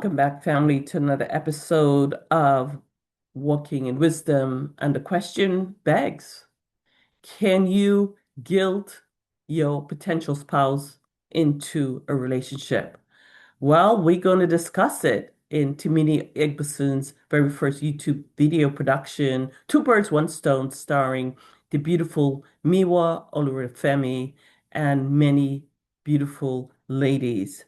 Welcome back, family, to another episode of Walking in Wisdom. And the question begs, can you guilt your potential spouse into a relationship? Well, we're going to discuss it in tIMINI Egbeson's very first YouTube video production, Two Birds, One Stone, starring the beautiful Miwa Olurefemi and many beautiful ladies.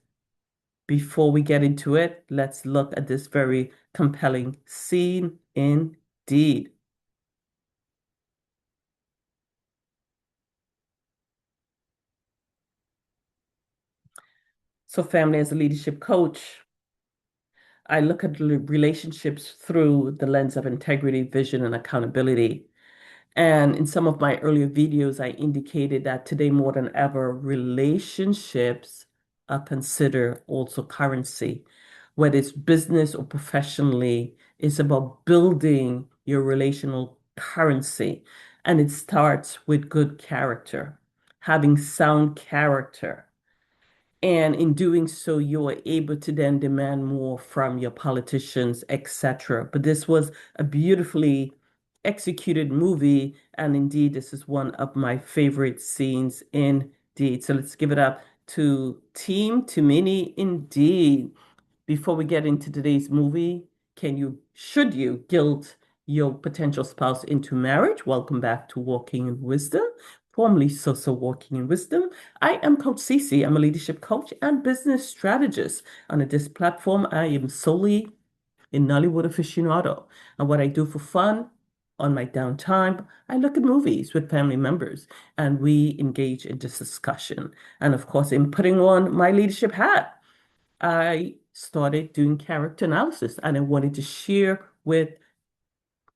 Before we get into it, let's look at this very compelling scene indeed. So, family, as a leadership coach, I look at relationships through the lens of integrity, vision, and accountability. And in some of my earlier videos, I indicated that today more than ever, relationships are considered also currency. Whether it's business or professionally, it's about building your relational currency. And it starts with good character, having sound character. And in doing so, you are able to then demand more from your politicians, etc. But this was a beautifully executed movie. And indeed, this is one of my favorite scenes indeed. So let's give it up to Team tIMINI indeed. Before we get into today's movie, should you guilt your potential spouse into marriage? Welcome back to Walking in Wisdom, formerly So Walking in Wisdom. I am Coach Cece. I'm a leadership coach and business strategist. On this platform, I am solely a Nollywood aficionado. And what I do for fun on my downtime, I look at movies with family members and we engage in this discussion. And of course, in putting on my leadership hat, I started doing character analysis and I wanted to share with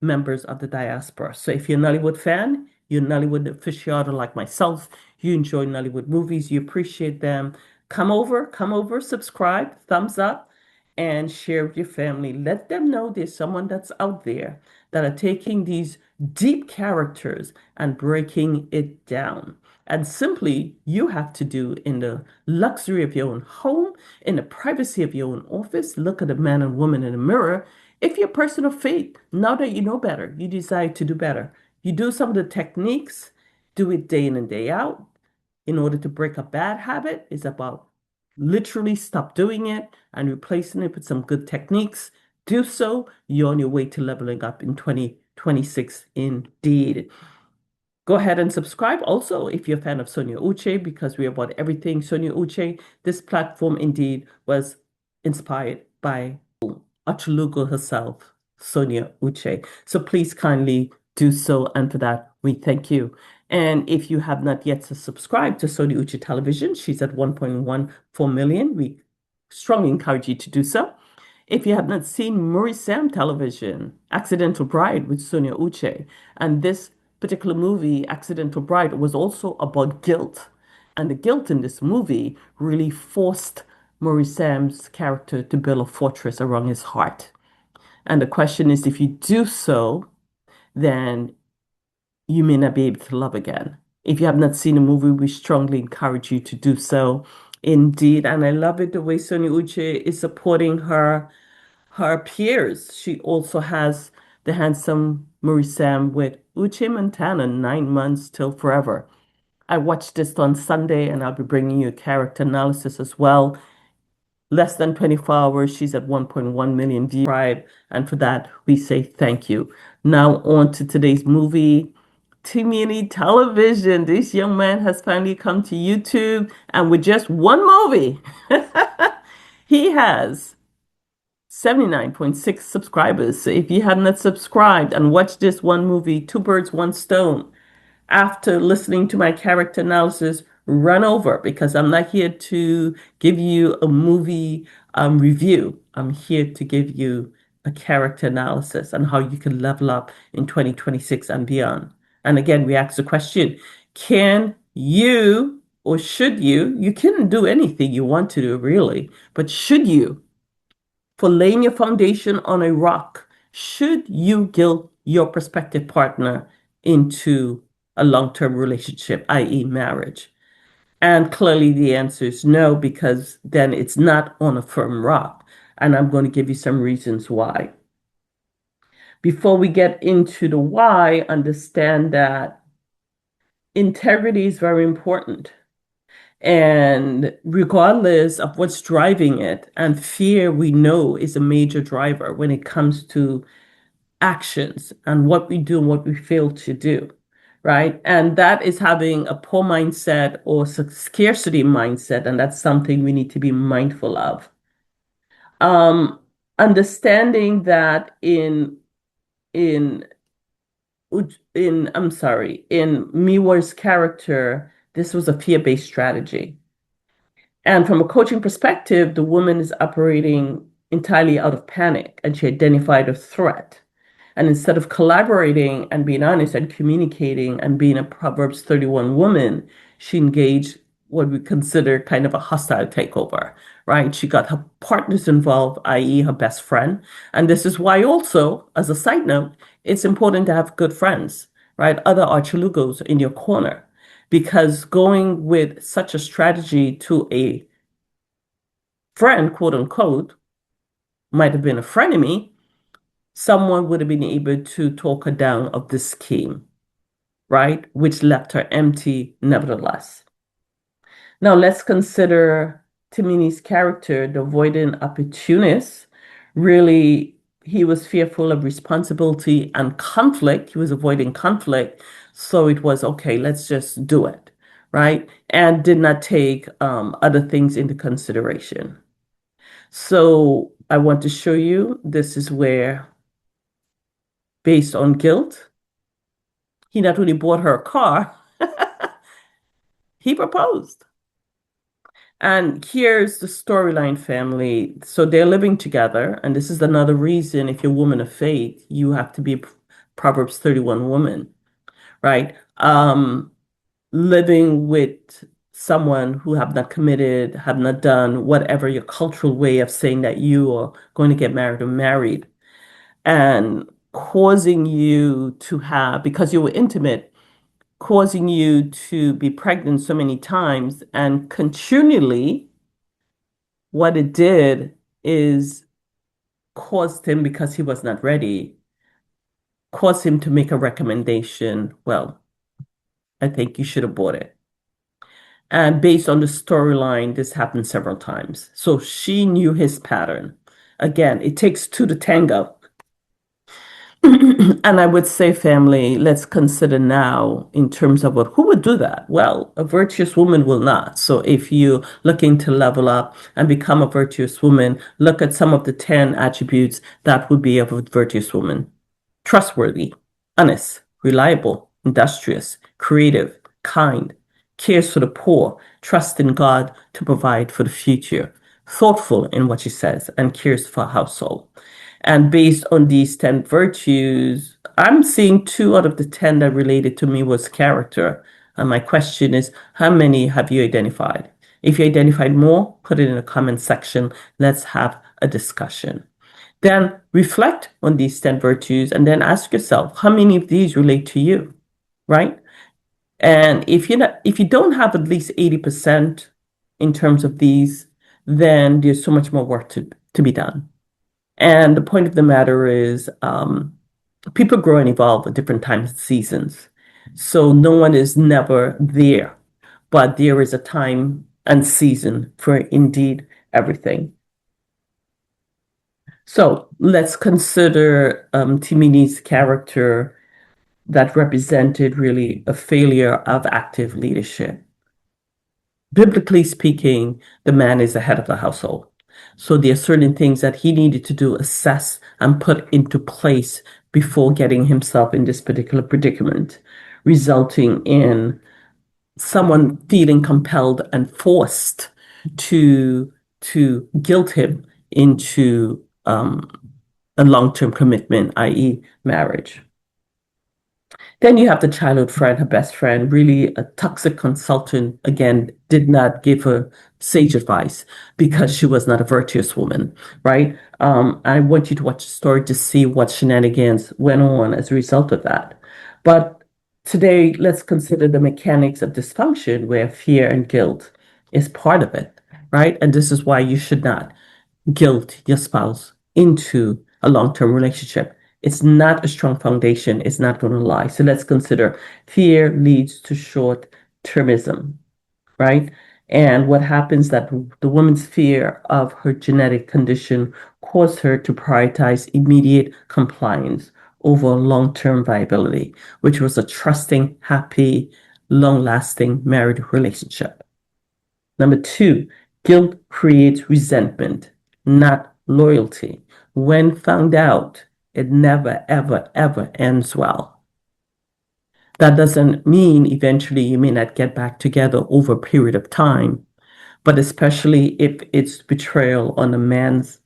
members of the diaspora. So if you're a Nollywood fan, you're a Nollywood aficionado like myself, you enjoy Nollywood movies, you appreciate them, come over, subscribe, thumbs up, and share with your family. Let them know there's someone that's out there that are taking these deep characters and breaking it down. And simply, you have to do in the luxury of your own home, in the privacy of your own office, look at a man and woman in the mirror. If you're a person of faith, now that you know better, you decide to do better. You do some of the techniques, do it day in and day out. In order to break a bad habit, it's about literally stop doing it and replacing it with some good techniques. Do so, you're on your way to leveling up in 2026 indeed. Go ahead and subscribe. Also, if you're a fan of Sonia Uche, because we're about everything Sonia Uche, this platform indeed was inspired by Achulugo herself, Sonia Uche. So please kindly do so. And for that, we thank you. And if you have not yet subscribed to Sonia Uche Television, she's at 1.14 million. We strongly encourage you to do so. If you have not seen Murray Sam Television, Accidental Bride with Sonia Uche, and this particular movie, Accidental Bride, was also about guilt. And the guilt in this movie really forced Maurice Sam's character to build a fortress around his heart. And the question is, if you do so, then you may not be able to love again. If you have not seen the movie, we strongly encourage you to do so. Indeed, and I love it the way Sonia Uche is supporting her peers. She also has the handsome Maurice Sam with Uche Montana, 9 months till forever. I watched this on Sunday, and I'll be bringing you a character analysis as well. Less than 24 hours, she's at 1.1 million views. And for that, we say thank you. Now, on to today's movie, tIMINI Television. This young man has finally come to YouTube, and with just one movie, he has 79.6 subscribers. So if you have not subscribed and watched this one movie, Two Birds, One Stone, after listening to my character analysis, run over because I'm not here to give you a movie review. I'm here to give you a character analysis on how you can level up in 2026 and beyond. And again, we ask the question, can you or should you can do anything you want to do really, but should you, for laying your foundation on a rock, should you guilt your prospective partner into a long-term relationship, i.e., marriage? And clearly the answer is no, because then it's not on a firm rock. And I'm going to give you some reasons why. Before we get into the why, understand that integrity is very important. And regardless of what's driving it, and fear we know is a major driver when it comes to actions and what we do and what we fail to do, right? And that is having a poor mindset or scarcity mindset, and that's something we need to be mindful of. Um, Understanding that in I'm sorry, in Miwa's character, this was a fear-based strategy. And from a coaching perspective, the woman is operating entirely out of panic and she identified a threat. And instead of collaborating and being honest and communicating and being a Proverbs 31 woman, she engaged what we consider kind of a hostile takeover, right? She got her partners involved, i.e., her best friend. And this is why, also, as a side note, it's important to have good friends, right? Other archilugos in your corner. Because going with such a strategy to a friend, quote unquote, might have been a frenemy, someone would have been able to talk her down of the scheme, right? Which left her empty nevertheless. Now let's consider tIMINI's character, the avoidant opportunist. Really, he was fearful of responsibility and conflict. He was avoiding conflict. So it was, okay, let's just do it, right? And did not take other things into consideration. So I want to show you this is where, based on guilt, he not only bought her a car, he proposed. And here's the storyline, family. So they're living together, and this is another reason if you're a woman of faith, you have to be a Proverbs 31 woman, right? Living with someone who have not committed, have not done whatever your cultural way of saying that you are going to get married or married, and causing you to have, because you were intimate, causing you to be pregnant so many times, and continually what it did is caused him, because he was not ready, caused him to make a recommendation. Well, I think you should abort it. And based on the storyline, this happened several times. So she knew his pattern. Again, it takes two to tango. And I would say, family, let's consider now in terms of who would do that? Well, a virtuous woman will not. So if you're looking to level up and become a virtuous woman, look at some of the 10 attributes that would be of a virtuous woman. Trustworthy, honest, reliable, industrious, creative, kind, cares for the poor, trusts in God to provide for the future, thoughtful in what she says, and cares for her household. And based on these 10 virtues, I'm seeing 2 out of the 10 that related to me was character. And my question is, how many have you identified? If you identified more, put it in the comment section. Let's have a discussion. Then reflect on these 10 virtues and then ask yourself, how many of these relate to you, right? And if you don't have at least 80% in terms of these, then there's so much more work to be done. And the point of the matter is, people grow and evolve at different times and seasons. So no one is never there, but there is a time and season for indeed everything. So let's consider tIMINI's character that represented really a failure of active leadership. Biblically speaking, the man is the head of the household. So there are certain things that he needed to do, assess, and put into place before getting himself in this particular predicament, resulting in someone feeling compelled and forced to guilt him into a long-term commitment, i.e., marriage. Then you have the childhood friend, her best friend, really a toxic consultant, again, did not give her sage advice because she was not a virtuous woman, right? I want you to watch the story to see what shenanigans went on as a result of that. But today, let's consider the mechanics of dysfunction where fear and guilt is part of it, right? And this is why you should not guilt your spouse into a long-term relationship. It's not a strong foundation. It's not going to lie. So let's consider fear leads to short-termism, right? And what happens that the woman's fear of her genetic condition caused her to prioritize immediate compliance over long-term viability, which was a trusting, happy, long-lasting married relationship. Number two, guilt creates resentment, not loyalty. When found out, it never, ever, ever ends well. That doesn't mean eventually you may not get back together over a period of time, but especially if it's betrayal on the man's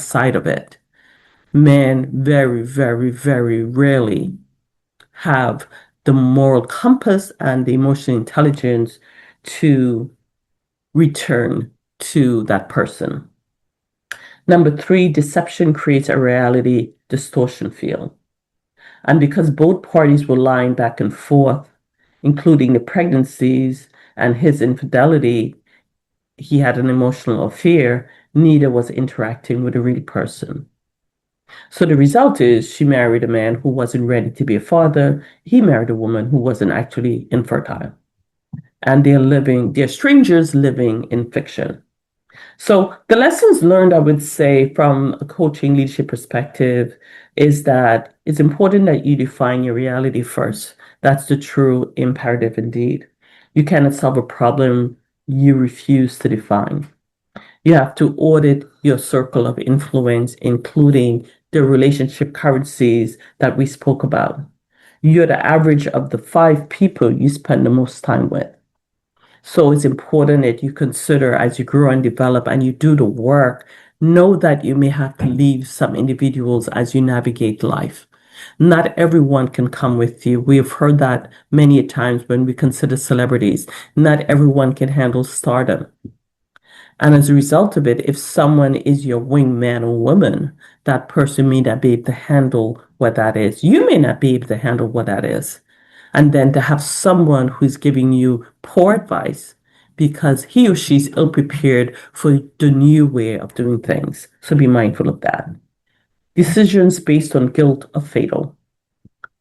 side of it. Men very, very, very rarely have the moral compass and the emotional intelligence to return to that person. Number three, deception creates a reality distortion field. And because both parties were lying back and forth, including the pregnancies and his infidelity, he had an emotional affair, neither was interacting with a real person. So the result is she married a man who wasn't ready to be a father. He married a woman who wasn't actually infertile. And they're strangers living in fiction. So the lessons learned, I would say, from a coaching leadership perspective is that it's important that you define your reality first. That's the true imperative indeed. You cannot solve a problem you refuse to define. You have to audit your circle of influence, including the relationship currencies that we spoke about. You're the average of the 5 people you spend the most time with. So it's important that you consider as you grow and develop and you do the work, know that you may have to leave some individuals as you navigate life. Not everyone can come with you. We have heard that many times when we consider celebrities. Not everyone can handle stardom. And as a result of it, if someone is your wingman or woman, that person may not be able to handle what that is. You may not be able to handle what that is. And then to have someone who's giving you poor advice because he or she's ill prepared for the new way of doing things. So be mindful of that. Decisions based on guilt are fatal.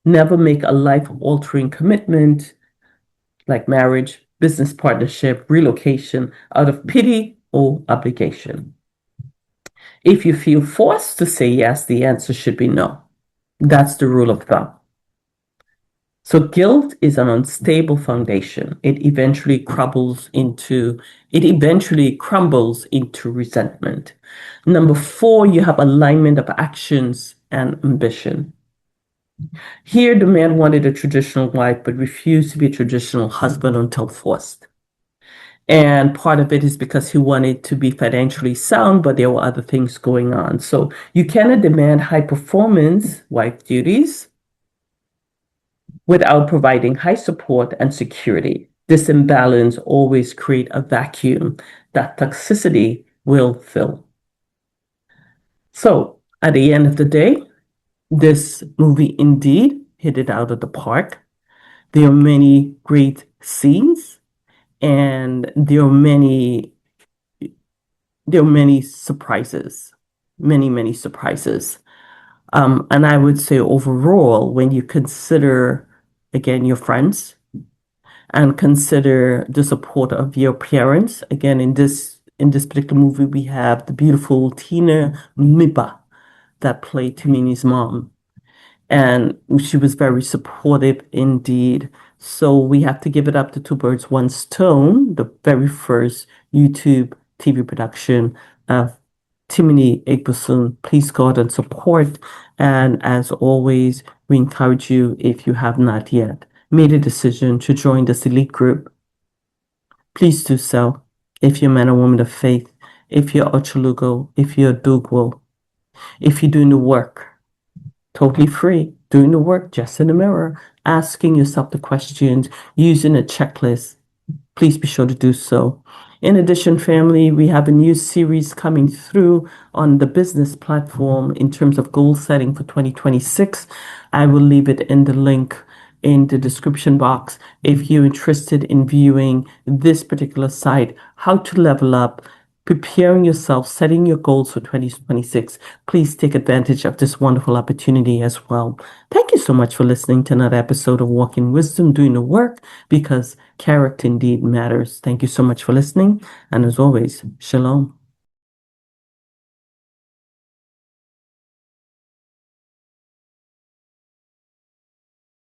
Never make a life altering commitment like marriage, business partnership, relocation out of pity or obligation. If you feel forced to say yes, the answer should be no. That's the rule of thumb. So guilt is an unstable foundation. It eventually crumbles into resentment. Number four, you have alignment of actions and ambition. Here, the man wanted a traditional wife, but refused to be a traditional husband until forced. And part of it is because he wanted to be financially sound, but there were other things going on. So you cannot demand high performance wife duties without providing high support and security. This imbalance always creates a vacuum that toxicity will fill. So at the end of the day, this movie indeed hit it out of the park. There are many great scenes and there are many surprises, many surprises. And I would say overall, when you consider again your friends and consider the support of your parents, again in this particular movie we have the beautiful Tina Miba that played tIMINI's mom, and she was very supportive indeed. So we have to give it up to Two Birds, One Stone, the very first YouTube TV production of tIMINI Egbuson. Please go out and support. And as always, we encourage you, if you have not yet made a decision to join this elite group, please do so. If you're a man or woman of faith, if you're Ochulugo, if you're Dugwo, if you're doing the work, totally free, doing the work just in the mirror, asking yourself the questions, using a checklist, please be sure to do so. In addition, family, we have a new series coming through on the business platform in terms of goal setting for 2026. I will leave it in the link in the description box if you're interested in viewing this particular site, How to Level Up preparing yourself, setting your goals for 2026, please take advantage of this wonderful opportunity as well. Thank you so much for listening to another episode of Walking Wisdom, doing the work because character indeed matters. Thank you so much for listening. And as always, shalom.